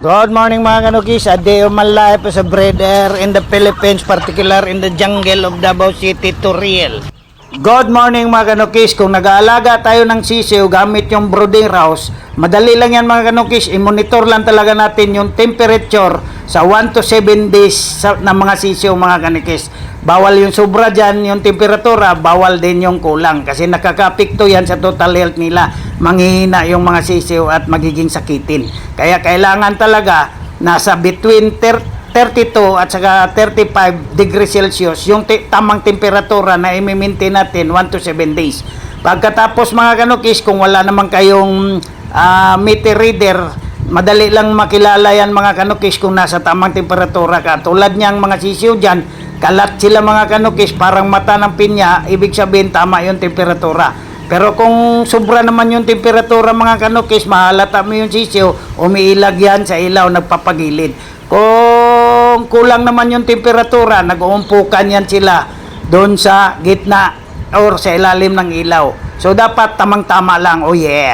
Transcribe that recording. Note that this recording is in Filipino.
Good morning mga kanukis. A day of my life as a breeder in the Philippines, particular in the jungle of Davao City, Toriel. Good morning mga kanukis. Kung nag-aalaga tayo ng sisiw gamit yung brooding house, madali lang yan mga kanukis. I-monitor lang talaga natin yung temperature sa 1 to 7 days ng mga sisiw mga kanukis. Bawal yung sobra dyan, yung temperatura, bawal din yung kulang kasi nakaka-apekto yan sa total health nila. Manghihina yung mga sisiw at magiging sakitin. Kaya kailangan talaga nasa between 32 at saka 35 degrees Celsius yung tamang temperatura na i-maintain natin 1 to 7 days. Pagkatapos mga kanukis, kung wala naman kayong meter reader, madali lang makilala yan mga kanukis kung nasa tamang temperatura ka. Tulad niyang mga sisiw dyan, kalat sila mga kanukis, parang mata ng pinya, ibig sabihin tama yung temperatura. Pero kung sobra naman yung temperatura mga kanukis, mahalata mo yung sisiw, umiilag yan sa ilaw, nagpapagilid. Kung kulang naman yung temperatura, nag-uumpukan yan sila doon sa gitna or sa ilalim ng ilaw. So dapat tamang-tama lang, oh yeah.